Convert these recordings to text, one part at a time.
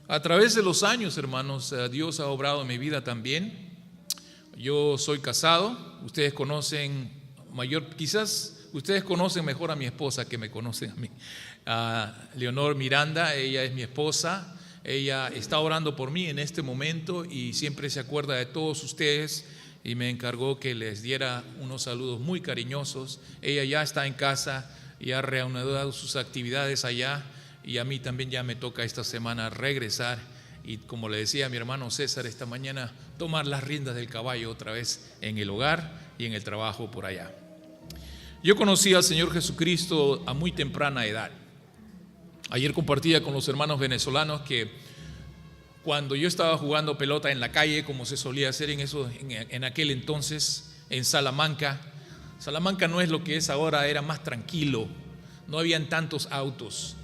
A través de los años, hermanos, Dios ha obrado en mi vida también. Yo soy casado, ustedes conocen quizás ustedes conocen mejor a mi esposa que me conocen a mí. Leonor Miranda, ella es mi esposa. Ella está orando por mí en este momento y siempre se acuerda de todos ustedes y me encargó que les diera unos saludos muy cariñosos. Ella ya está en casa y ha reanudado sus actividades allá, y a mí también ya me toca esta semana regresar y, como le decía a mi hermano César esta mañana, tomar las riendas del caballo otra vez en el hogar y en el trabajo por allá. Yo conocí al Señor Jesucristo a muy temprana edad. Ayer compartía con los hermanos venezolanos que cuando yo estaba jugando pelota en la calle, como se solía hacer en aquel entonces, en Salamanca no es lo que es ahora, era más tranquilo, no habían tantos autos,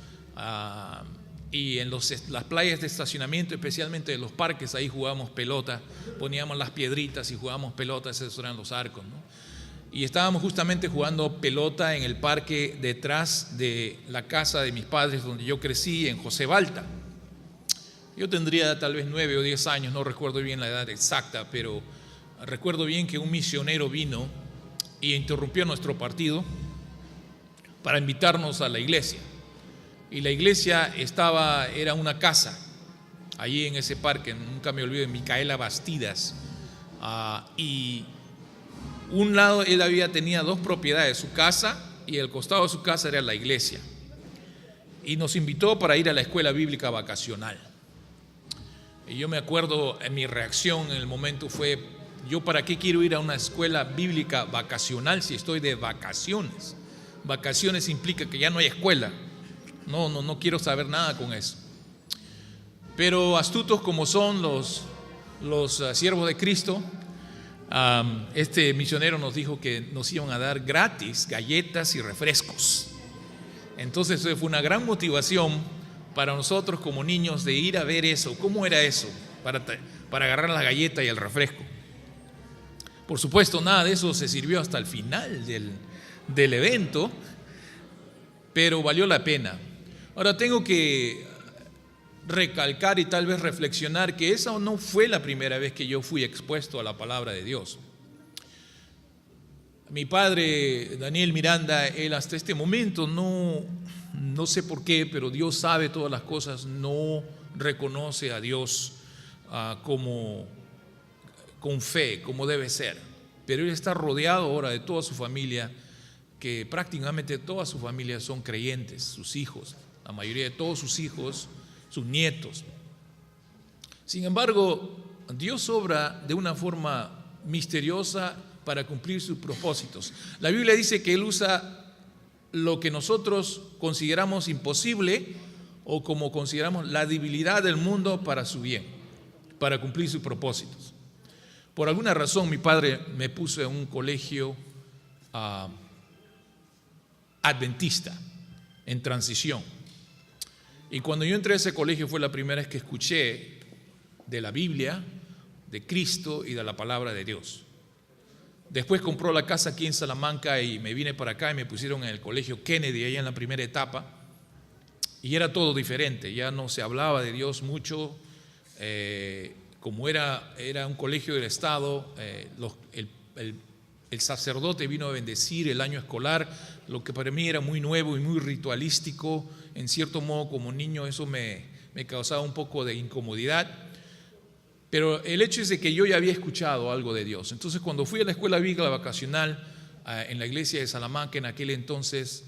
y en las playas de estacionamiento, especialmente de los parques, ahí jugábamos pelota, poníamos las piedritas y jugábamos pelota, esos eran los arcos, ¿no? Y estábamos justamente jugando pelota en el parque detrás de la casa de mis padres, donde yo crecí, en José Balta. Yo tendría tal vez 9 o 10 años, no recuerdo bien la edad exacta, pero recuerdo bien que un misionero vino y interrumpió nuestro partido para invitarnos a la iglesia. Y la iglesia era una casa, allí en ese parque, nunca me olvido, de Micaela Bastidas. Y un lado tenía 2 propiedades, su casa, y el costado de su casa era la iglesia. Y nos invitó para ir a la escuela bíblica vacacional. Y yo me acuerdo, mi reacción en el momento fue: ¿yo para qué quiero ir a una escuela bíblica vacacional si estoy de vacaciones? Vacaciones implica que ya no hay escuela. No quiero saber nada con eso. Pero astutos como son los siervos de Cristo, este misionero nos dijo que nos iban a dar gratis galletas y refrescos. Entonces eso fue una gran motivación para nosotros como niños de ir a ver eso. ¿Cómo era eso? Para agarrar la galleta y el refresco. Por supuesto, nada de eso se sirvió hasta el final del evento, pero valió la pena. Ahora tengo que recalcar y tal vez reflexionar que esa no fue la primera vez que yo fui expuesto a la palabra de Dios. Mi padre, Daniel Miranda, él hasta este momento no sé por qué, pero Dios sabe todas las cosas, no reconoce a Dios con fe, como debe ser. Pero él está rodeado ahora de toda su familia, que prácticamente toda su familia son creyentes, sus hijos, la mayoría de todos sus hijos, sus nietos. Sin embargo, Dios obra de una forma misteriosa para cumplir sus propósitos. La Biblia dice que Él usa lo que nosotros consideramos imposible o como consideramos la debilidad del mundo para su bien, para cumplir sus propósitos. Por alguna razón mi padre me puso en un colegio adventista, en transición. Y cuando yo entré a ese colegio fue la primera vez que escuché de la Biblia, de Cristo y de la palabra de Dios. Después compró la casa aquí en Salamanca y me vine para acá y me pusieron en el colegio Kennedy, allá en la primera etapa, y era todo diferente, ya no se hablaba de Dios mucho, como era un colegio del Estado, el sacerdote vino a bendecir el año escolar, lo que para mí era muy nuevo y muy ritualístico. En cierto modo, como niño, eso me causaba un poco de incomodidad. Pero el hecho es de que yo ya había escuchado algo de Dios. Entonces, cuando fui a la escuela bíblica vacacional en la iglesia de Salamanca, en aquel entonces,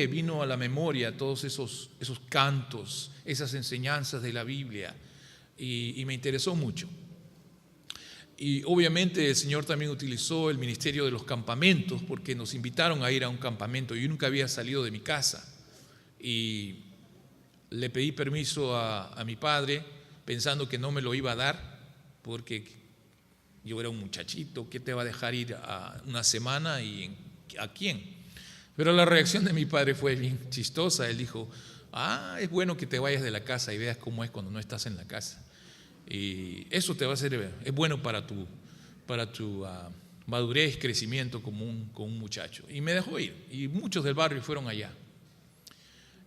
vino a la memoria todos esos cantos, esas enseñanzas de la Biblia, y me interesó mucho. Y obviamente el Señor también utilizó el ministerio de los campamentos, porque nos invitaron a ir a un campamento. Yo nunca había salido de mi casa y le pedí permiso a mi padre, pensando que no me lo iba a dar, porque yo era un muchachito, ¿qué te va a dejar ir a una semana y a quién? Pero la reacción de mi padre fue bien chistosa. Él dijo: es bueno que te vayas de la casa y veas cómo es cuando no estás en la casa. Y eso te va a hacer, es bueno para tu madurez, crecimiento como un muchacho. Y me dejó ir, y muchos del barrio fueron allá.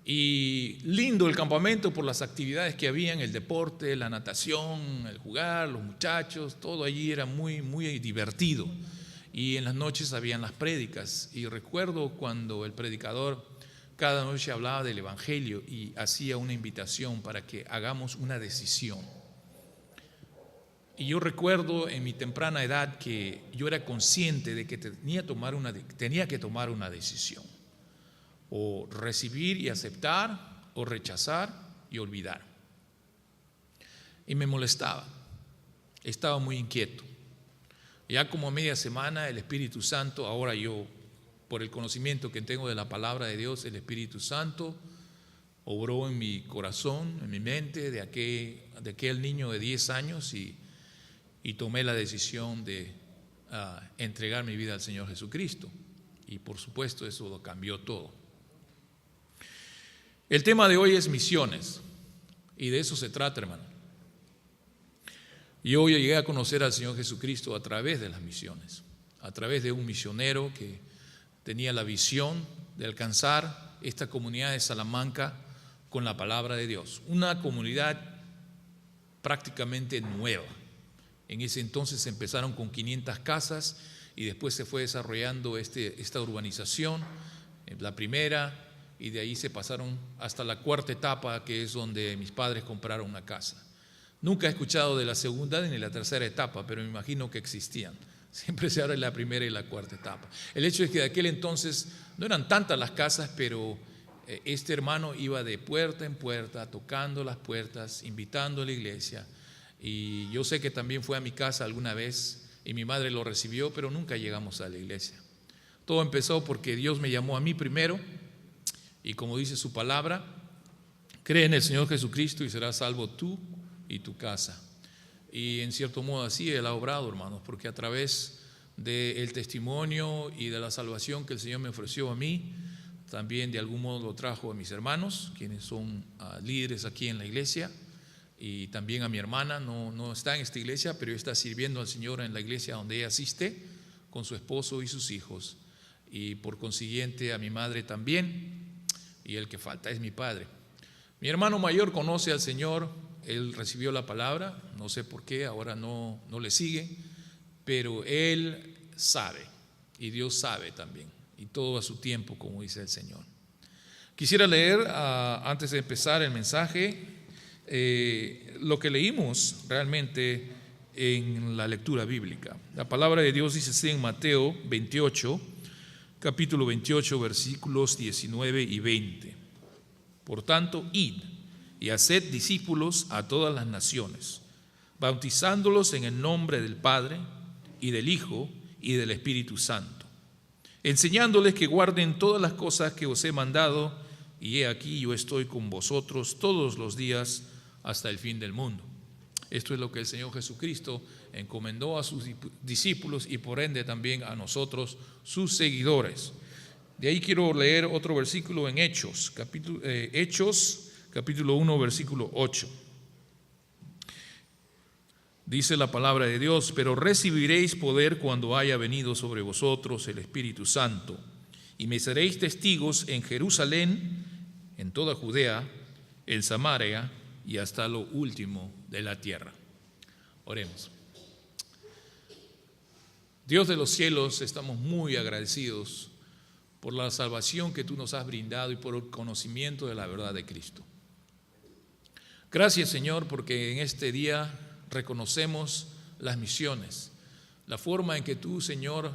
Y lindo el campamento por las actividades que habían, el deporte, la natación, el jugar, los muchachos, todo allí era muy, muy divertido. Y en las noches habían las prédicas. Y recuerdo cuando el predicador cada noche hablaba del Evangelio y hacía una invitación para que hagamos una decisión. Y yo recuerdo en mi temprana edad que yo era consciente de que tenía que tomar una decisión. O recibir y aceptar, o rechazar y olvidar. Y me molestaba, estaba muy inquieto. Ya como a media semana el Espíritu Santo, ahora yo, por el conocimiento que tengo de la palabra de Dios, el Espíritu Santo obró en mi corazón, en mi mente, de aquel niño de 10 años y tomé la decisión de entregar mi vida al Señor Jesucristo. Y por supuesto eso lo cambió todo. El tema de hoy es misiones, y de eso se trata, hermano. Yo llegué a conocer al Señor Jesucristo a través de las misiones, a través de un misionero que tenía la visión de alcanzar esta comunidad de Salamanca con la palabra de Dios, una comunidad prácticamente nueva. En ese entonces empezaron con 500 casas y después se fue desarrollando esta urbanización, la primera, y de ahí se pasaron hasta la cuarta etapa, que es donde mis padres compraron una casa. Nunca he escuchado de la segunda ni de la tercera etapa, pero me imagino que existían. Siempre se habla de la primera y la cuarta etapa. El hecho es que de aquel entonces no eran tantas las casas, pero este hermano iba de puerta en puerta, tocando las puertas, invitando a la iglesia. Y yo sé que también fue a mi casa alguna vez y mi madre lo recibió, pero nunca llegamos a la iglesia. Todo empezó porque Dios me llamó a mí primero. Y como dice su palabra, cree en el Señor Jesucristo y serás salvo tú y tu casa. Y en cierto modo así Él ha obrado, hermanos, porque a través del testimonio y de la salvación que el Señor me ofreció a mí, también de algún modo lo trajo a mis hermanos, quienes son líderes aquí en la iglesia, y también a mi hermana, no está en esta iglesia, pero está sirviendo al Señor en la iglesia donde ella asiste, con su esposo y sus hijos, y por consiguiente a mi madre también. Y el que falta es mi padre. Mi hermano mayor conoce al Señor, él recibió la palabra, no sé por qué, ahora no le sigue, pero él sabe, y Dios sabe también, y todo a su tiempo, como dice el Señor. Quisiera leer, antes de empezar el mensaje, lo que leímos realmente en la lectura bíblica. La palabra de Dios dice así en Mateo 28, capítulo 28, versículos 19 y 20. Por tanto, id y haced discípulos a todas las naciones, bautizándolos en el nombre del Padre y del Hijo y del Espíritu Santo, enseñándoles que guarden todas las cosas que os he mandado, y he aquí yo estoy con vosotros todos los días hasta el fin del mundo. Esto es lo que el Señor Jesucristo encomendó a sus discípulos y por ende también a nosotros, sus seguidores. De ahí quiero leer otro versículo en Hechos, capítulo 1, versículo 8. Dice la palabra de Dios: pero recibiréis poder cuando haya venido sobre vosotros el Espíritu Santo, y me seréis testigos en Jerusalén, en toda Judea, en Samaria y hasta lo último de la tierra. Oremos. Dios de los cielos, estamos muy agradecidos por la salvación que tú nos has brindado y por el conocimiento de la verdad de Cristo. Gracias, Señor, porque en este día reconocemos las misiones, la forma en que tú, Señor,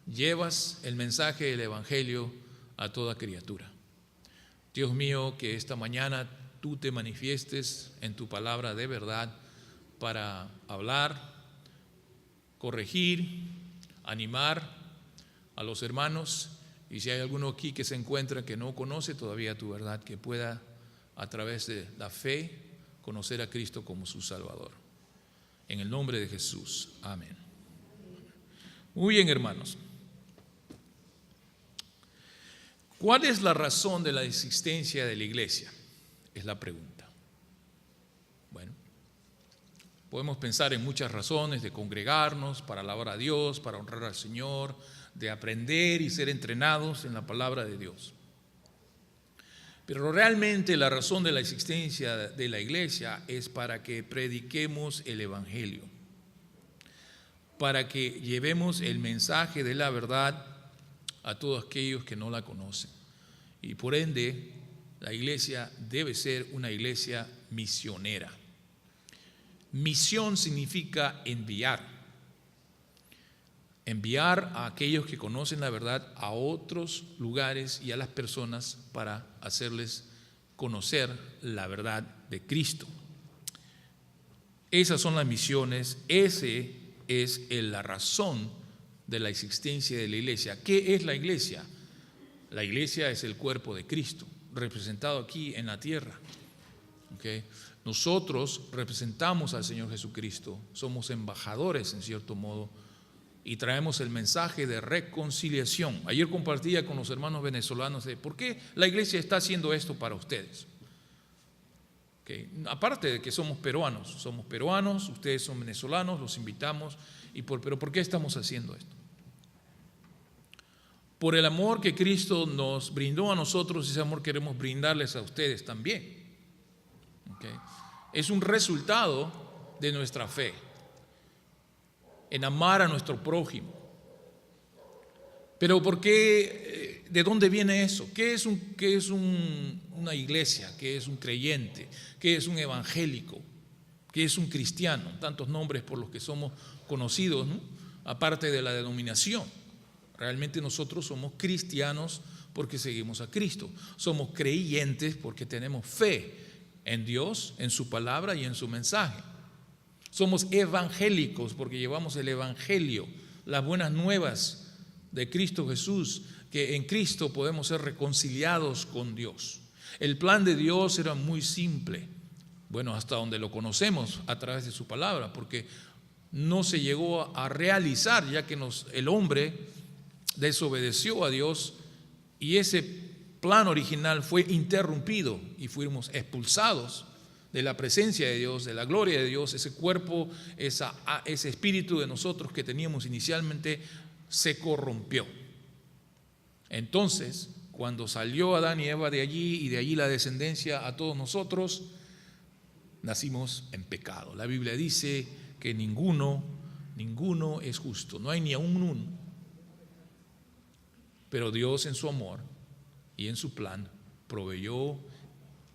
llevas el mensaje del Evangelio a toda criatura. Dios mío, que esta mañana tú te manifiestes en tu palabra de verdad para hablar, corregir, animar a los hermanos, y si hay alguno aquí que se encuentra que no conoce todavía tu verdad, que pueda a través de la fe conocer a Cristo como su Salvador. En el nombre de Jesús, amén. Muy bien, hermanos. ¿Cuál es la razón de la existencia de la iglesia? Es la pregunta. Bueno, podemos pensar en muchas razones de congregarnos para alabar a Dios, para honrar al Señor, de aprender y ser entrenados en la palabra de Dios. Pero realmente la razón de la existencia de la iglesia es para que prediquemos el evangelio, para que llevemos el mensaje de la verdad a todos aquellos que no la conocen. Y por ende, la iglesia debe ser una iglesia misionera. Misión significa enviar. Enviar a aquellos que conocen la verdad a otros lugares y a las personas para hacerles conocer la verdad de Cristo. Esas son las misiones, ese es la razón de la existencia de la iglesia. ¿Qué es la iglesia? La iglesia es el cuerpo de Cristo, representado aquí en la tierra. ¿Okay? Nosotros representamos al Señor Jesucristo, somos embajadores en cierto modo y traemos el mensaje de reconciliación. Ayer compartía con los hermanos venezolanos de por qué la iglesia está haciendo esto para ustedes. Okay. Aparte de que somos peruanos, ustedes son venezolanos, los invitamos, pero ¿por qué estamos haciendo esto? Por el amor que Cristo nos brindó a nosotros, ese amor queremos brindarles a ustedes también. Okay. Es un resultado de nuestra fe en amar a nuestro prójimo. Pero ¿por qué? ¿De dónde viene eso? ¿Qué es una iglesia? ¿Qué es un creyente? ¿Qué es un evangélico? ¿Qué es un cristiano? Tantos nombres por los que somos conocidos, ¿no? Aparte de la denominación. Realmente nosotros somos cristianos porque seguimos a Cristo. Somos creyentes porque tenemos fe en Dios, en su palabra y en su mensaje. Somos evangélicos porque llevamos el evangelio, las buenas nuevas de Cristo Jesús, que en Cristo podemos ser reconciliados con Dios. El plan de Dios era muy simple, bueno, hasta donde lo conocemos a través de su palabra, porque no se llegó a realizar, ya que el hombre desobedeció a Dios y ese plan original fue interrumpido y fuimos expulsados de la presencia de Dios, de la gloria de Dios. Ese cuerpo, ese espíritu de nosotros que teníamos inicialmente se corrompió. Entonces, cuando salió Adán y Eva de allí y de allí la descendencia a todos nosotros, nacimos en pecado. La Biblia dice que ninguno es justo, no hay ni aún uno. Pero Dios en su amor y en su plan proveyó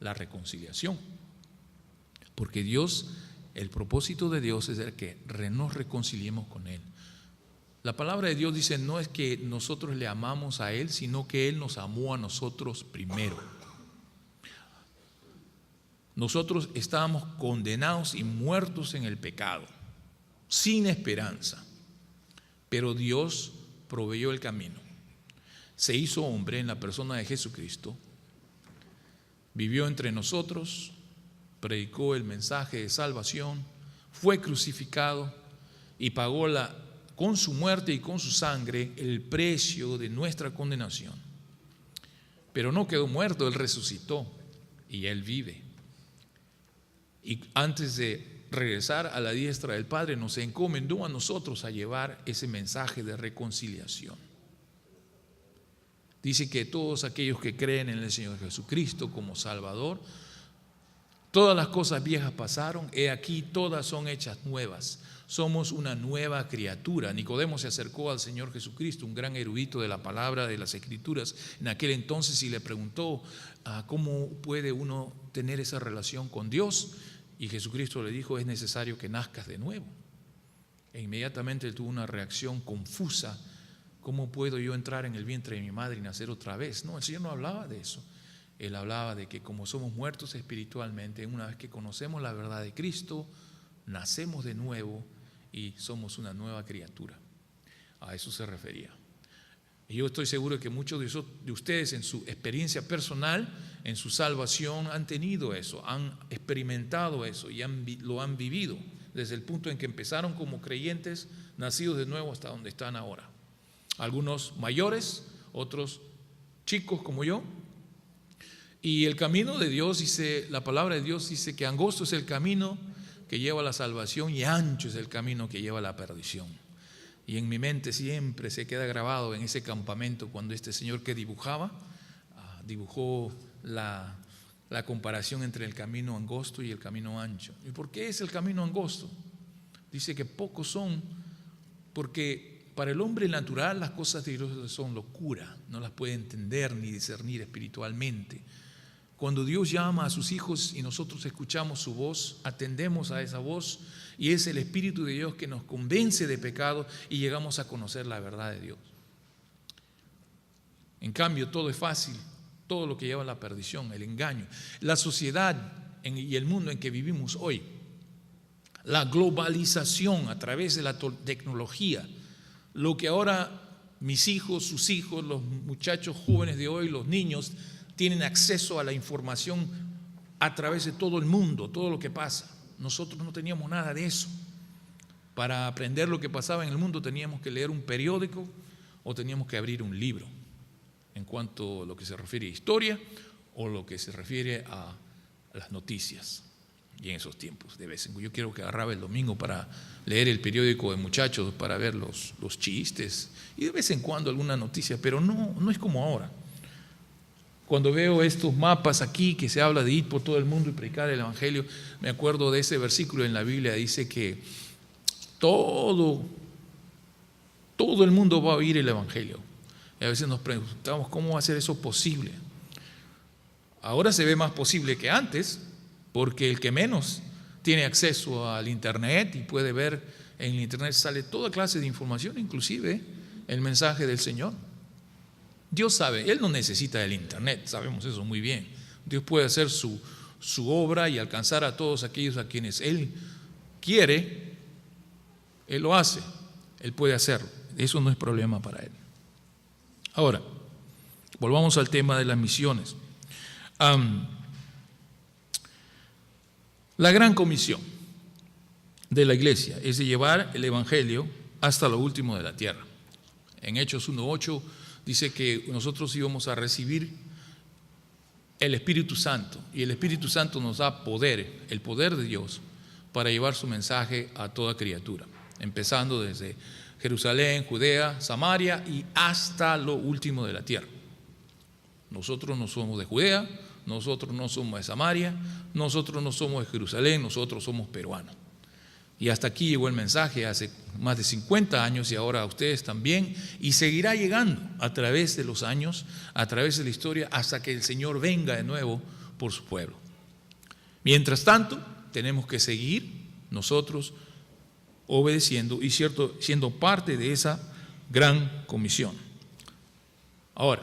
la reconciliación. Porque Dios, el propósito de Dios es el que nos reconciliemos con Él. La palabra de Dios dice, no es que nosotros le amamos a Él, sino que Él nos amó a nosotros primero. Nosotros estábamos condenados y muertos en el pecado, sin esperanza. Pero Dios proveyó el camino. Se hizo hombre en la persona de Jesucristo, vivió entre nosotros, predicó el mensaje de salvación, fue crucificado y pagó con su muerte y con su sangre el precio de nuestra condenación. Pero no quedó muerto, Él resucitó y Él vive. Y antes de regresar a la diestra del Padre, nos encomendó a nosotros a llevar ese mensaje de reconciliación. Dice que todos aquellos que creen en el Señor Jesucristo como Salvador, todas las cosas viejas pasaron, he aquí todas son hechas nuevas. Somos una nueva criatura. Nicodemo se acercó al Señor Jesucristo, un gran erudito de la palabra, de las Escrituras, en aquel entonces, y le preguntó ¿cómo puede uno tener esa relación con Dios? Y Jesucristo le dijo, es necesario que nazcas de nuevo. E inmediatamente él tuvo una reacción confusa. ¿Cómo puedo yo entrar en el vientre de mi madre y nacer otra vez? No, el Señor no hablaba de eso. Él hablaba de que como somos muertos espiritualmente, una vez que conocemos la verdad de Cristo, nacemos de nuevo y somos una nueva criatura. A eso se refería. Y yo estoy seguro de que muchos de ustedes en su experiencia personal, en su salvación, han tenido eso, han experimentado eso y lo han vivido desde el punto en que empezaron como creyentes, nacidos de nuevo hasta donde están ahora. Algunos mayores, otros chicos como yo. Y el camino de Dios, dice, la palabra de Dios dice que angosto es el camino que lleva a la salvación y ancho es el camino que lleva a la perdición. Y en mi mente siempre se queda grabado en ese campamento cuando este señor que dibujó la comparación entre el camino angosto y el camino ancho. ¿Y por qué es el camino angosto? Dice que pocos son, porque para el hombre natural las cosas de Dios son locura, no las puede entender ni discernir espiritualmente. Cuando Dios llama a sus hijos y nosotros escuchamos su voz, atendemos a esa voz, y es el Espíritu de Dios que nos convence de pecado y llegamos a conocer la verdad de Dios. En cambio, todo es fácil, todo lo que lleva a la perdición, el engaño, la sociedad y el mundo en que vivimos hoy, la globalización a través de la tecnología, lo que ahora mis hijos, sus hijos, los muchachos jóvenes de hoy, los niños, tienen acceso a la información a través de todo el mundo, todo lo que pasa. Nosotros no teníamos nada de eso. Para aprender lo que pasaba en el mundo teníamos que leer un periódico o teníamos que abrir un libro, en cuanto a lo que se refiere a historia o lo que se refiere a las noticias. Y en esos tiempos, de vez en cuando, yo quiero que agarraba el domingo para leer el periódico de muchachos, para ver los chistes y de vez en cuando alguna noticia, pero no es como ahora. Cuando veo estos mapas aquí que se habla de ir por todo el mundo y predicar el Evangelio, me acuerdo de ese versículo en la Biblia, dice que todo el mundo va a oír el Evangelio. Y a veces nos preguntamos cómo va a ser eso posible. Ahora se ve más posible que antes, porque el que menos tiene acceso al internet y puede ver en el internet, sale toda clase de información, inclusive el mensaje del Señor. Dios sabe, Él no necesita el internet, sabemos eso muy bien. Dios puede hacer su obra y alcanzar a todos aquellos a quienes Él quiere, Él lo hace, Él puede hacerlo, eso no es problema para Él. Ahora, volvamos al tema de las misiones. La gran comisión de la iglesia es de llevar el Evangelio hasta lo último de la tierra. En Hechos 1:8 dice que nosotros íbamos a recibir el Espíritu Santo, y el Espíritu Santo nos da poder, el poder de Dios, para llevar su mensaje a toda criatura, empezando desde Jerusalén, Judea, Samaria y hasta lo último de la tierra. Nosotros no somos de Judea, nosotros no somos de Samaria, nosotros no somos de Jerusalén, nosotros somos peruanos. Y hasta aquí llegó el mensaje hace más de 50 años y ahora a ustedes también, y seguirá llegando a través de los años, a través de la historia, hasta que el Señor venga de nuevo por su pueblo. Mientras tanto, tenemos que seguir nosotros obedeciendo y siendo parte de esa gran comisión. Ahora,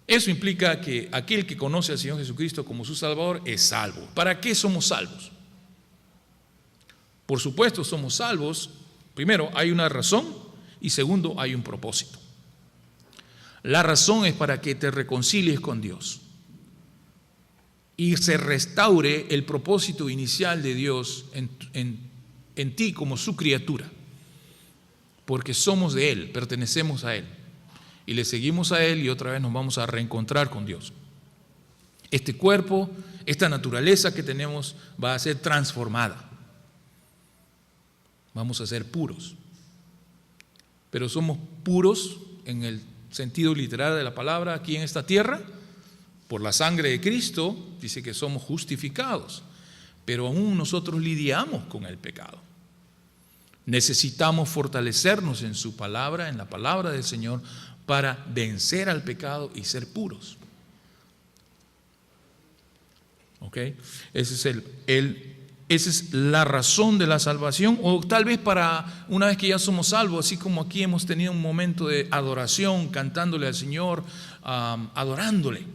eso implica que aquel que conoce al Señor Jesucristo como su Salvador es salvo. ¿Para qué somos salvos? Por supuesto, somos salvos. Primero, hay una razón, y segundo, hay un propósito. La razón es para que te reconcilies con Dios y se restaure el propósito inicial de Dios en ti como su criatura, porque somos de Él, pertenecemos a Él y le seguimos a Él, y otra vez nos vamos a reencontrar con Dios. Este cuerpo, esta naturaleza que tenemos va a ser transformada. Vamos a ser puros, pero somos puros en el sentido literal de la palabra aquí en esta tierra. Por la sangre de Cristo dice que somos justificados, pero aún nosotros lidiamos con el pecado. Necesitamos fortalecernos en su palabra, en la palabra del Señor, para vencer al pecado y ser puros. ¿Ok? Esa es la razón de la salvación, o tal vez para una vez que ya somos salvos, así como aquí hemos tenido un momento de adoración, cantándole al Señor, adorándole.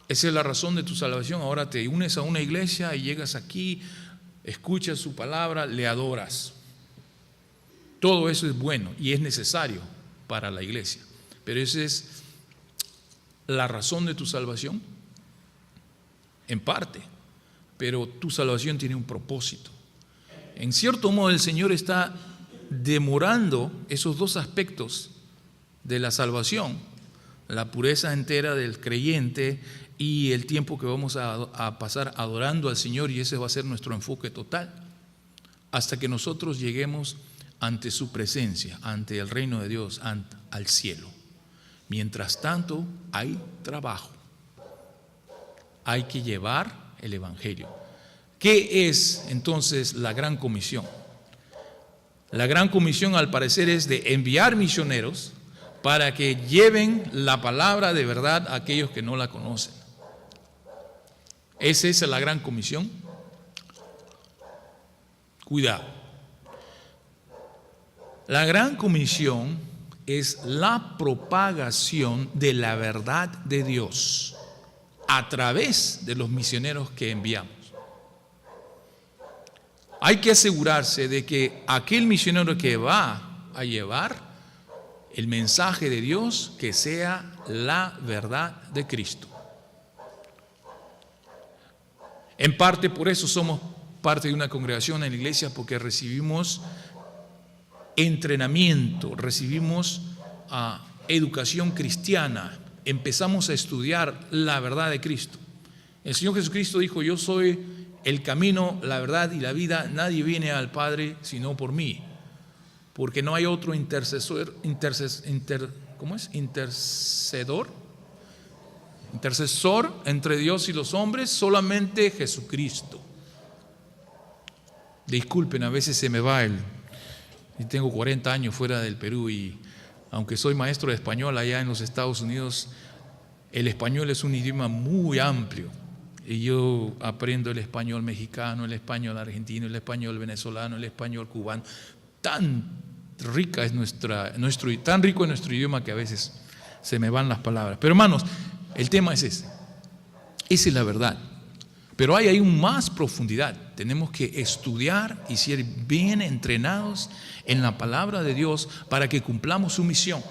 Esa es la razón de tu salvación. Ahora te unes a una iglesia y llegas aquí, escuchas su palabra, le adoras. Todo eso es bueno y es necesario para la iglesia, pero esa es la razón de tu salvación, en parte. Pero tu salvación tiene un propósito. En cierto modo, el Señor está demorando esos dos aspectos de la salvación, la pureza entera del creyente y el tiempo que vamos a pasar adorando al Señor, y ese va a ser nuestro enfoque total, hasta que nosotros lleguemos ante su presencia, ante el reino de Dios, al cielo. Mientras tanto, hay trabajo, hay que llevar el evangelio. ¿Qué es entonces la gran comisión? La gran comisión, al parecer, es de enviar misioneros para que lleven la palabra de verdad a aquellos que no la conocen. ¿Es esa la gran comisión? Cuidado. La gran comisión es la propagación de la verdad de Dios a través de los misioneros que enviamos. Hay que asegurarse de que aquel misionero que va a llevar el mensaje de Dios, que sea la verdad de Cristo. En parte por eso somos parte de una congregación en la iglesia, porque recibimos entrenamiento, recibimos educación cristiana, empezamos a estudiar la verdad de Cristo. El Señor Jesucristo dijo: yo soy el camino, la verdad y la vida, nadie viene al Padre sino por mí, porque no hay otro intercesor entre Dios y los hombres, solamente Jesucristo. Disculpen, a veces se me va y tengo 40 años fuera del Perú, y aunque soy maestro de español allá en los Estados Unidos, el español es un idioma muy amplio. Y yo aprendo el español mexicano, el español argentino, el español venezolano, el español cubano. Tan rico es nuestro idioma que a veces se me van las palabras. Pero hermanos, el tema es ese. Esa es la verdad. Pero hay aún más profundidad. Tenemos que estudiar y ser bien entrenados en la palabra de Dios para que cumplamos su misión.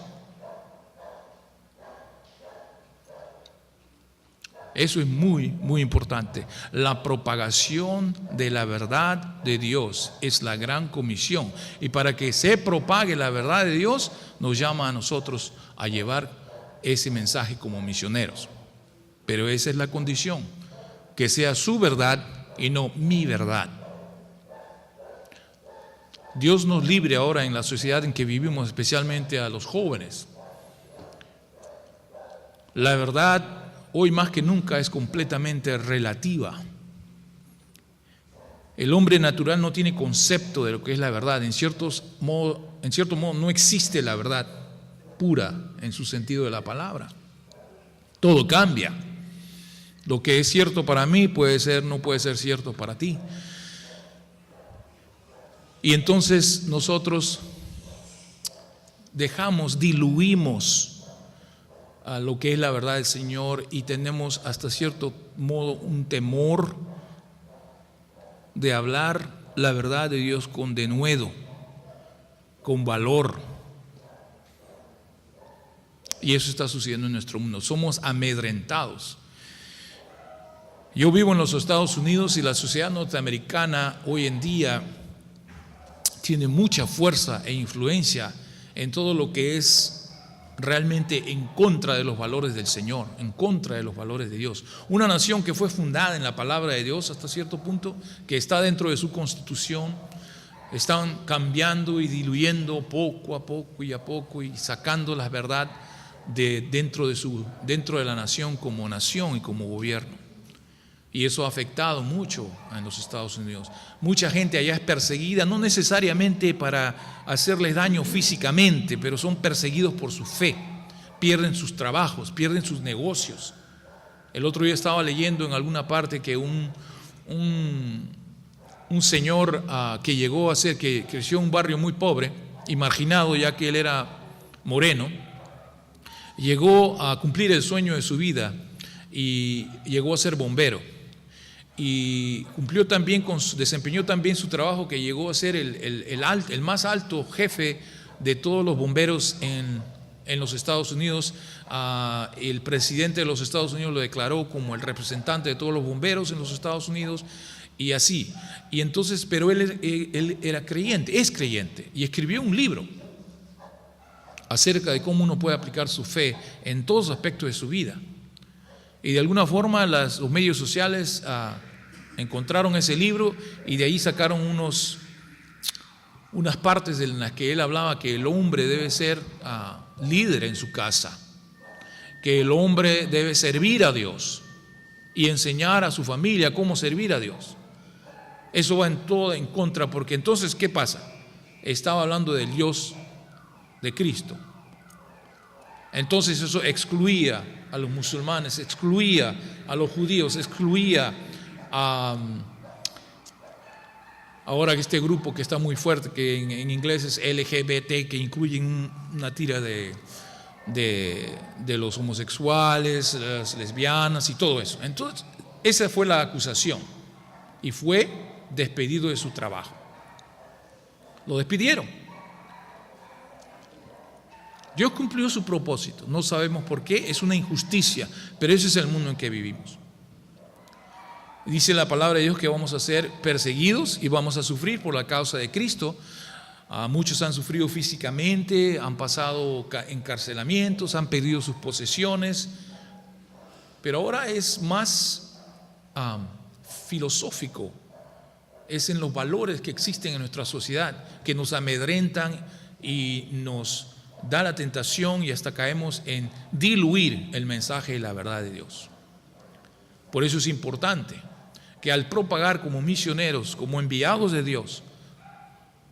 Eso es muy, muy importante. La propagación de la verdad de Dios es la gran comisión. Y para que se propague la verdad de Dios, nos llama a nosotros a llevar ese mensaje como misioneros. Pero esa es la condición, que sea su verdad y no mi verdad. Dios nos libre ahora en la sociedad en que vivimos, especialmente a los jóvenes. La verdad hoy más que nunca es completamente relativa. El hombre natural no tiene concepto de lo que es la verdad. En cierto modo no existe la verdad pura en su sentido de la palabra. Todo cambia. Lo que es cierto para mí no puede ser cierto para ti. Y entonces nosotros diluimos a lo que es la verdad del Señor, y tenemos hasta cierto modo un temor de hablar la verdad de Dios con denuedo, con valor. Y eso está sucediendo en nuestro mundo. Somos amedrentados. Yo vivo en los Estados Unidos, y la sociedad norteamericana hoy en día tiene mucha fuerza e influencia en todo lo que es realmente en contra de los valores del Señor, en contra de los valores de Dios. Una nación que fue fundada en la palabra de Dios hasta cierto punto, que está dentro de su constitución, están cambiando y diluyendo poco a poco y sacando la verdad dentro de la nación como nación y como gobierno. Y eso ha afectado mucho en los Estados Unidos. Mucha gente allá es perseguida, no necesariamente para hacerles daño físicamente, pero son perseguidos por su fe. Pierden sus trabajos, pierden sus negocios. El otro día estaba leyendo en alguna parte que un señor que creció en un barrio muy pobre y marginado, ya que él era moreno, llegó a cumplir el sueño de su vida y llegó a ser bombero. Y desempeñó también su trabajo, que llegó a ser el más alto jefe de todos los bomberos en los Estados Unidos. El presidente de los Estados Unidos lo declaró como el representante de todos los bomberos en los Estados Unidos, y así. Y entonces, pero él era creyente, es creyente, y escribió un libro acerca de cómo uno puede aplicar su fe en todos los aspectos de su vida. Y de alguna forma los medios sociales encontraron ese libro, y de ahí sacaron unas partes en las que él hablaba que el hombre debe ser líder en su casa, que el hombre debe servir a Dios, y enseñar a su familia cómo servir a Dios. Eso va en todo en contra, porque entonces, ¿qué pasa? Estaba hablando del Dios de Cristo. Entonces eso excluía a los musulmanes, excluía a los judíos, excluía a ahora este grupo que está muy fuerte, que en inglés es LGBT, que incluye una tira de los homosexuales, las lesbianas y todo eso. Entonces, esa fue la acusación y fue despedido de su trabajo. Lo despidieron. Dios cumplió su propósito, no sabemos por qué, es una injusticia, pero ese es el mundo en que vivimos. Dice la palabra de Dios que vamos a ser perseguidos y vamos a sufrir por la causa de Cristo. Muchos han sufrido físicamente, han pasado encarcelamientos, han perdido sus posesiones, pero ahora es más filosófico, es en los valores que existen en nuestra sociedad, que nos amedrentan y nos da la tentación y hasta caemos en diluir el mensaje y la verdad de Dios. Por eso es importante que al propagar como misioneros, como enviados de Dios,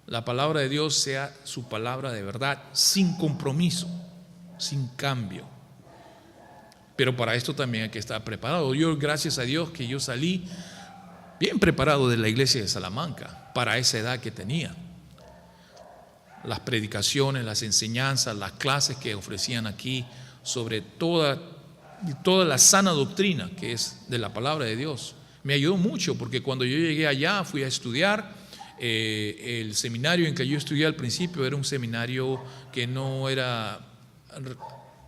la palabra de Dios sea su palabra de verdad, sin compromiso, sin cambio. Pero para esto también hay que estar preparado. Yo, gracias a Dios, que yo salí bien preparado de la iglesia de Salamanca para esa edad que tenía. Las predicaciones, las enseñanzas, las clases que ofrecían aquí sobre toda la sana doctrina que es de la palabra de Dios, me ayudó mucho, porque cuando yo llegué allá fui a estudiar. El seminario en que yo estudié al principio era un seminario que no era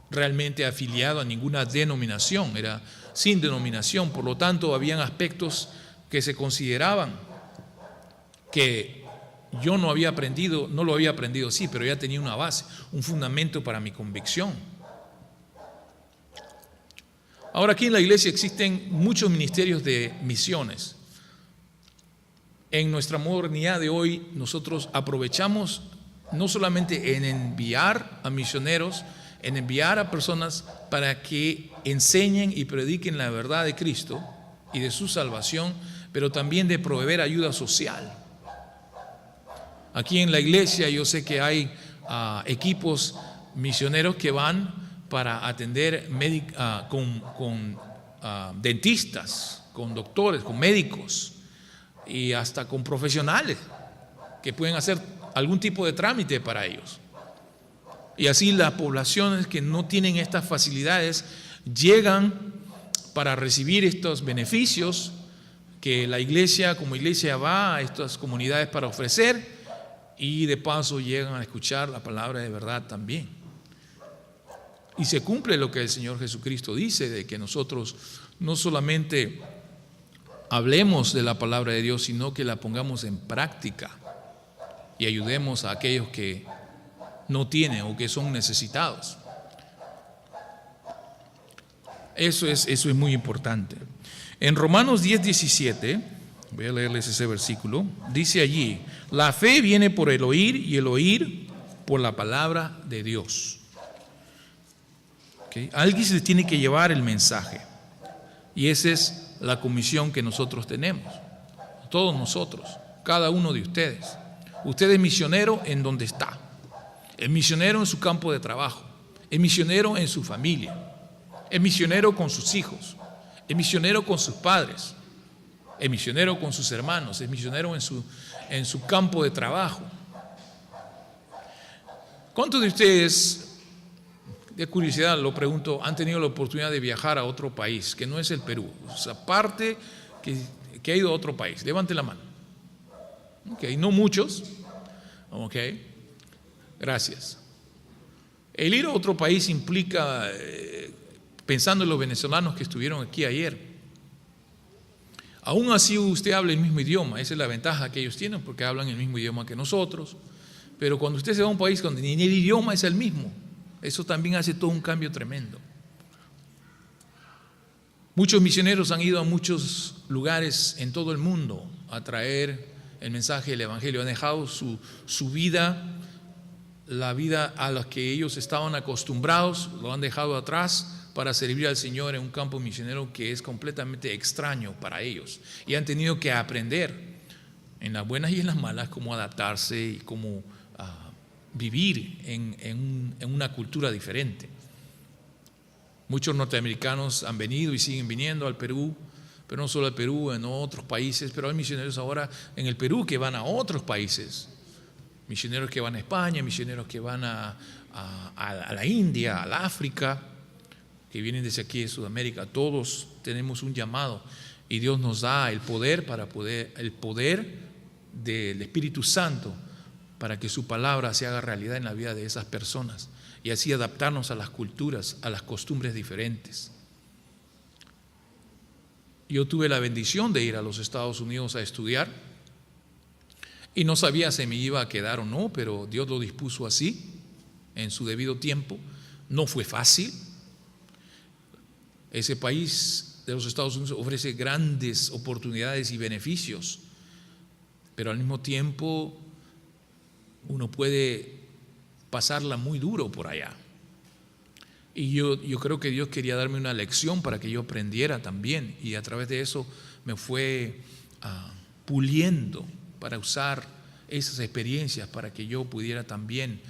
realmente afiliado a ninguna denominación, era sin denominación, por lo tanto habían aspectos que se consideraban que yo no lo había aprendido, sí, pero ya tenía una base, un fundamento para mi convicción. Ahora, aquí en la iglesia existen muchos ministerios de misiones. En nuestra modernidad de hoy, nosotros aprovechamos no solamente en enviar a misioneros, en enviar a personas para que enseñen y prediquen la verdad de Cristo y de su salvación, pero también de proveer ayuda social. Aquí en la iglesia yo sé que hay equipos misioneros que van para atender con dentistas, con doctores, con médicos y hasta con profesionales que pueden hacer algún tipo de trámite para ellos. Y así las poblaciones que no tienen estas facilidades llegan para recibir estos beneficios que la iglesia como iglesia va a estas comunidades para ofrecer, y de paso llegan a escuchar la palabra de verdad también. Y se cumple lo que el Señor Jesucristo dice, de que nosotros no solamente hablemos de la palabra de Dios, sino que la pongamos en práctica y ayudemos a aquellos que no tienen o que son necesitados. Eso es muy importante. En Romanos 10:17, voy a leerles ese versículo, dice allí: la fe viene por el oír y el oír por la palabra de Dios. ¿Okay? Alguien se tiene que llevar el mensaje, y esa es la comisión que nosotros tenemos, todos nosotros, cada uno de ustedes. Usted es misionero en donde está, es misionero en su campo de trabajo, es misionero en su familia, es misionero con sus hijos, es misionero con sus padres, es misionero con sus hermanos, es misionero en su campo de trabajo. ¿Cuántos de ustedes, de curiosidad lo pregunto, han tenido la oportunidad de viajar a otro país que no es el Perú? O sea, aparte que ha ido a otro país, levante la mano. Ok, no muchos. Ok, gracias. El ir a otro país implica, pensando en los venezolanos que estuvieron aquí ayer, aún así usted habla el mismo idioma, esa es la ventaja que ellos tienen, porque hablan el mismo idioma que nosotros. Pero cuando usted se va a un país donde ni el idioma es el mismo, eso también hace todo un cambio tremendo. Muchos misioneros han ido a muchos lugares en todo el mundo a traer el mensaje del evangelio, han dejado su vida, la vida a la que ellos estaban acostumbrados, lo han dejado atrás para servir al Señor en un campo misionero que es completamente extraño para ellos. Y han tenido que aprender, en las buenas y en las malas, cómo adaptarse y cómo vivir en una cultura diferente. Muchos norteamericanos han venido y siguen viniendo al Perú, pero no solo al Perú, en otros países, pero hay misioneros ahora en el Perú que van a otros países, misioneros que van a España, misioneros que van a la India, al África, que vienen desde aquí de Sudamérica. Todos tenemos un llamado y Dios nos da el poder el poder del Espíritu Santo para que su palabra se haga realidad en la vida de esas personas y así adaptarnos a las culturas, a las costumbres diferentes. Yo tuve la bendición de ir a los Estados Unidos a estudiar y no sabía si me iba a quedar o no, pero Dios lo dispuso así, en su debido tiempo. No fue fácil. Ese país de los Estados Unidos ofrece grandes oportunidades y beneficios, pero al mismo tiempo uno puede pasarla muy duro por allá. Y yo creo que Dios quería darme una lección para que yo aprendiera también, y a través de eso me fue puliendo para usar esas experiencias para que yo pudiera también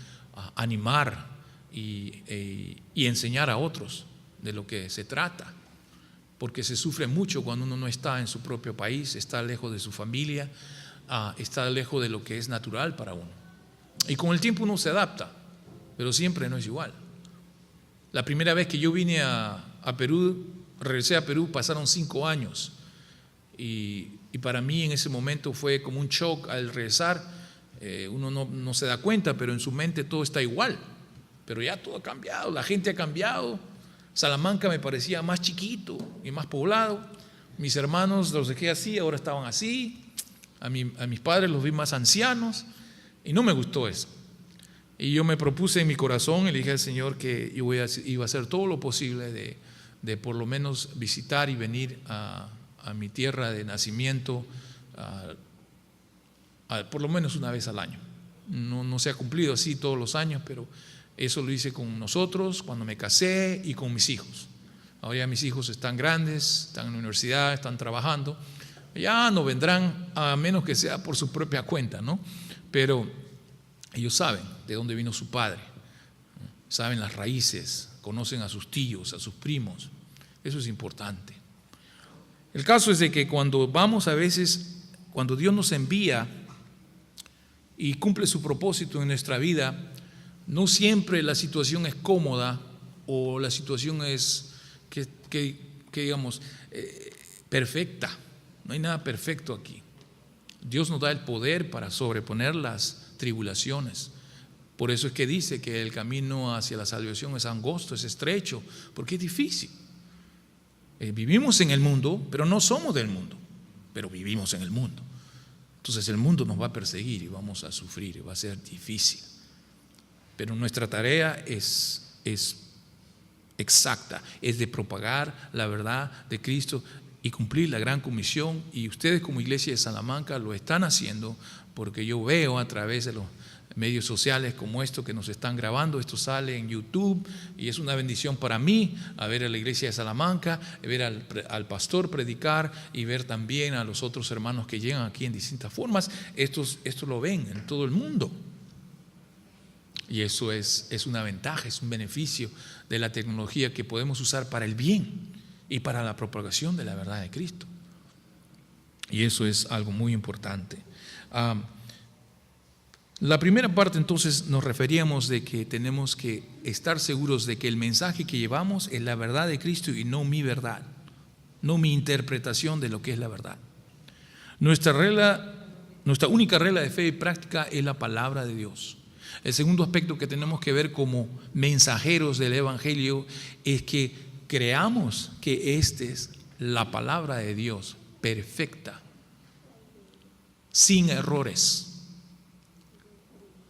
animar y enseñar a otros de lo que se trata, porque se sufre mucho cuando uno no está en su propio país, está lejos de su familia, está lejos de lo que es natural para uno. Y con el tiempo uno se adapta, pero siempre no es igual. La primera vez que yo vine a Perú, regresé a Perú, pasaron 5 años y para mí en ese momento fue como un shock al regresar. Uno no se da cuenta, pero en su mente todo está igual, pero ya todo ha cambiado, la gente ha cambiado. Salamanca me parecía más chiquito y más poblado. Mis hermanos los dejé así, ahora estaban así. A mis padres los vi más ancianos y no me gustó eso. Y yo me propuse en mi corazón y le dije al Señor que yo iba a hacer todo lo posible de por lo menos visitar y venir a mi tierra de nacimiento por lo menos una vez al año. No se ha cumplido así todos los años, pero eso lo hice con nosotros cuando me casé y con mis hijos. Ahora ya mis hijos están grandes, están en la universidad, están trabajando. Ya no vendrán a menos que sea por su propia cuenta, ¿no? Pero ellos saben de dónde vino su padre, saben las raíces, conocen a sus tíos, a sus primos. Eso es importante. El caso es de que cuando vamos a veces, cuando Dios nos envía y cumple su propósito en nuestra vida, no siempre la situación es cómoda o la situación es que digamos perfecta. No hay nada perfecto aquí. Dios nos da el poder para sobreponer las tribulaciones. Por eso es que dice que el camino hacia la salvación es angosto, es estrecho, porque es difícil. Vivimos en el mundo, pero no somos del mundo, pero vivimos en el mundo. Entonces el mundo nos va a perseguir y vamos a sufrir y va a ser difícil. Pero nuestra tarea es exacta, es de propagar la verdad de Cristo y cumplir la gran comisión, y ustedes como iglesia de Salamanca lo están haciendo, porque yo veo a través de los medios sociales como esto que nos están grabando, esto sale en YouTube y es una bendición para mí a ver a la iglesia de Salamanca, ver al pastor predicar y ver también a los otros hermanos que llegan aquí en distintas formas. Esto lo ven en todo el mundo. Y eso es una ventaja, es un beneficio de la tecnología que podemos usar para el bien y para la propagación de la verdad de Cristo. Y eso es algo muy importante. La primera parte entonces nos referíamos de que tenemos que estar seguros de que el mensaje que llevamos es la verdad de Cristo y no mi verdad, no mi interpretación de lo que es la verdad. Nuestra única regla de fe y práctica es la palabra de Dios. El segundo aspecto que tenemos que ver como mensajeros del Evangelio es que creamos que esta es la palabra de Dios perfecta, sin errores.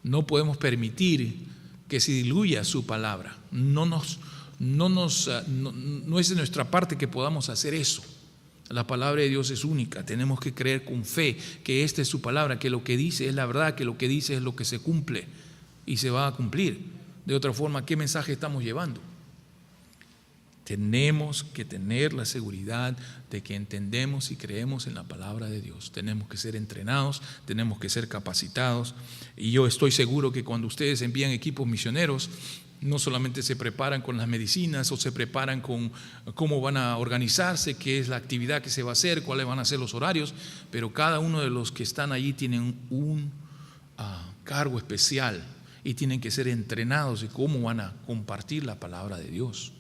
No podemos permitir que se diluya su palabra. No es de nuestra parte que podamos hacer eso. La palabra de Dios es única. Tenemos que creer con fe que esta es su palabra, que lo que dice es la verdad, que lo que dice es lo que se cumple y se va a cumplir. De otra forma, ¿qué mensaje estamos llevando? Tenemos que tener la seguridad de que entendemos y creemos en la palabra de Dios. Tenemos que ser entrenados, tenemos que ser capacitados. Y yo estoy seguro que cuando ustedes envían equipos misioneros, no solamente se preparan con las medicinas o se preparan con cómo van a organizarse, qué es la actividad que se va a hacer, cuáles van a ser los horarios, pero cada uno de los que están allí tienen un cargo especial y tienen que ser entrenados de cómo van a compartir la palabra de Dios.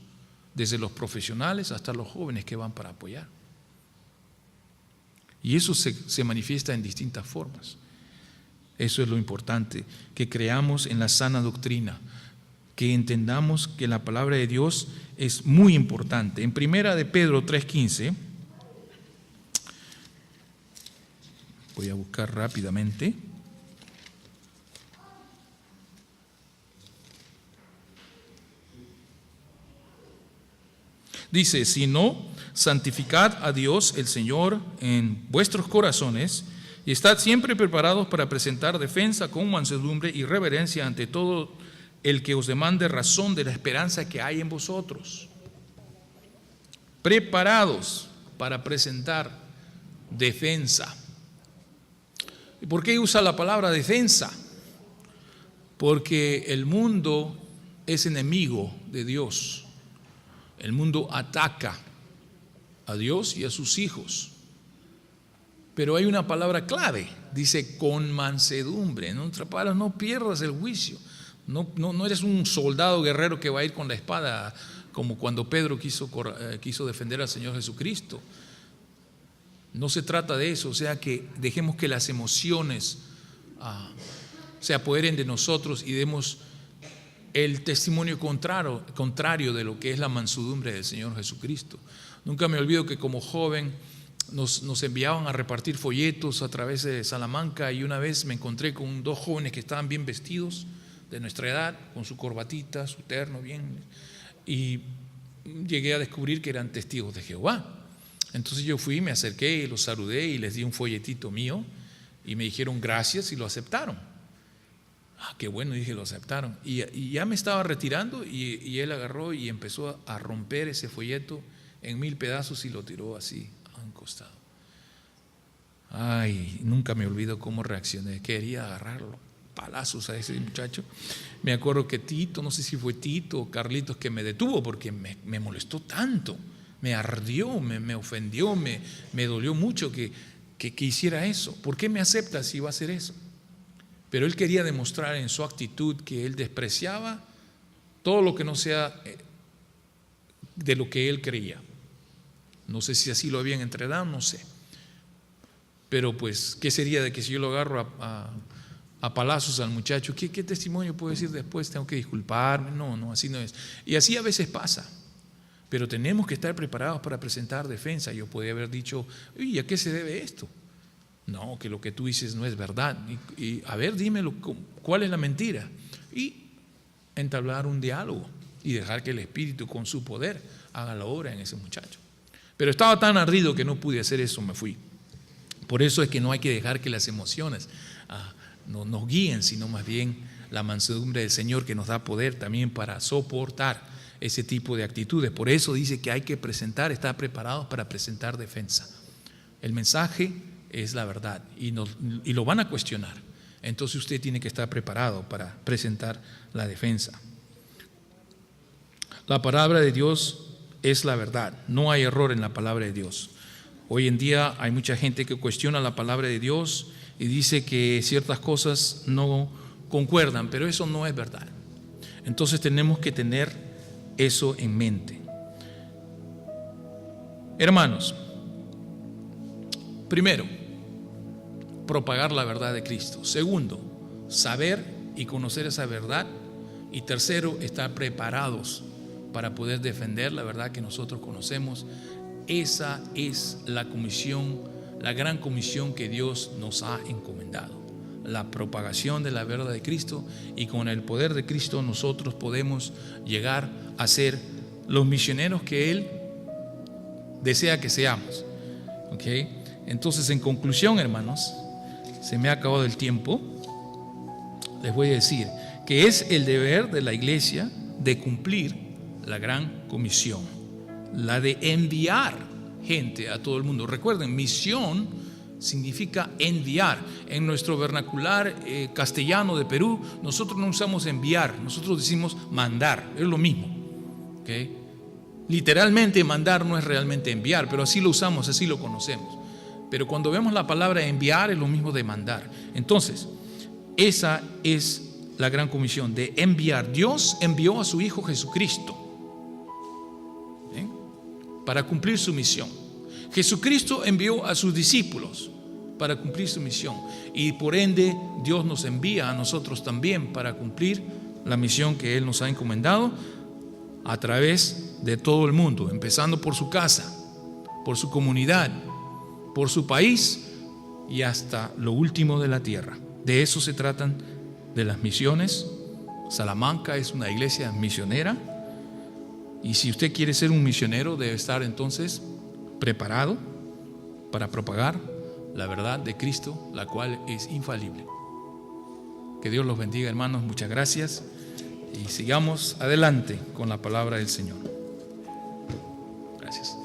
Desde los profesionales hasta los jóvenes que van para apoyar. Y eso se manifiesta en distintas formas. Eso es lo importante, que creamos en la sana doctrina, que entendamos que la palabra de Dios es muy importante. En 1 de Pedro 3:15, voy a buscar rápidamente. Dice: sino santificad a Dios el Señor en vuestros corazones y estad siempre preparados para presentar defensa con mansedumbre y reverencia ante todo el que os demande razón de la esperanza que hay en vosotros. Preparados para presentar defensa. ¿Y por qué usa la palabra defensa? Porque el mundo es enemigo de Dios. El mundo ataca a Dios y a sus hijos. Pero hay una palabra clave, dice con mansedumbre. En otras palabras, no pierdas el juicio. No eres un soldado guerrero que va a ir con la espada, como cuando Pedro quiso defender al Señor Jesucristo. No se trata de eso, o sea que dejemos que las emociones se apoderen de nosotros y demos el testimonio contrario de lo que es la mansedumbre del Señor Jesucristo. Nunca me olvido que como joven nos enviaban a repartir folletos a través de Salamanca, y una vez me encontré con dos jóvenes que estaban bien vestidos, de nuestra edad, con su corbatita, su terno bien, y llegué a descubrir que eran testigos de Jehová. Entonces yo fui, me acerqué y los saludé y les di un folletito mío y me dijeron gracias y lo aceptaron. Qué bueno, dije, lo aceptaron. Y ya me estaba retirando y él agarró y empezó a romper ese folleto en 1000 pedazos y lo tiró así a un costado. Ay, nunca me olvido cómo reaccioné. Quería agarrarlo palazos a ese muchacho. Me acuerdo que Tito, no sé si fue Tito o Carlitos, que me detuvo porque me molestó tanto, me ardió, me ofendió, me dolió mucho que hiciera eso. ¿Por qué me acepta si va a hacer eso? Pero él quería demostrar en su actitud que él despreciaba todo lo que no sea de lo que él creía. No sé si así lo habían entrenado, no sé. Pero pues, ¿qué sería de que si yo lo agarro a palazos al muchacho? ¿Qué testimonio puedo decir después? Tengo que disculparme. No, así no es. Y así a veces pasa. Pero tenemos que estar preparados para presentar defensa. Yo podría haber dicho, ¿y a qué se debe esto? No, que lo que tú dices no es verdad. Y a ver, dímelo, ¿cuál es la mentira? Y entablar un diálogo y dejar que el Espíritu con su poder haga la obra en ese muchacho. Pero estaba tan ardido que no pude hacer eso, me fui. Por eso es que no hay que dejar que las emociones nos guíen, sino más bien la mansedumbre del Señor, que nos da poder también para soportar ese tipo de actitudes. Por eso dice que hay que estar preparados para presentar defensa. El mensaje es la verdad y lo van a cuestionar. Entonces usted tiene que estar preparado para presentar la defensa. La palabra de Dios es la verdad, no hay error en la palabra de Dios. Hoy en día hay mucha gente que cuestiona la palabra de Dios y dice que ciertas cosas no concuerdan, pero eso no es verdad. Entonces tenemos que tener eso en mente. Hermanos, primero, propagar la verdad de Cristo. Segundo, saber y conocer esa verdad. Y tercero, estar preparados para poder defender la verdad que nosotros conocemos. Esa es la comisión, la gran comisión que Dios nos ha encomendado. La propagación de la verdad de Cristo, y con el poder de Cristo nosotros podemos llegar a ser los misioneros que Él desea que seamos. ¿Okay? Entonces, en conclusión, hermanos, se me ha acabado el tiempo. Les voy a decir que es el deber de la iglesia de cumplir la gran comisión. la de enviar gente a todo el mundo. Recuerden, misión significa enviar. En nuestro vernacular castellano de Perú, nosotros no usamos enviar, nosotros decimos mandar, es lo mismo. ¿Okay? Literalmente mandar no es realmente enviar, pero así lo usamos, así lo conocemos. Pero cuando vemos la palabra enviar es lo mismo de mandar. Entonces, esa es la gran comisión de enviar. Dios envió a su Hijo Jesucristo, ¿bien?, para cumplir su misión. Jesucristo envió a sus discípulos para cumplir su misión, y por ende Dios nos envía a nosotros también para cumplir la misión que Él nos ha encomendado a través de todo el mundo, empezando por su casa, por su comunidad, por su país y hasta lo último de la tierra. De eso se tratan de las misiones. Salamanca es una iglesia misionera, y si usted quiere ser un misionero debe estar entonces preparado para propagar la verdad de Cristo, la cual es infalible. Que Dios los bendiga, hermanos. Muchas gracias, y sigamos adelante con la palabra del Señor. Gracias.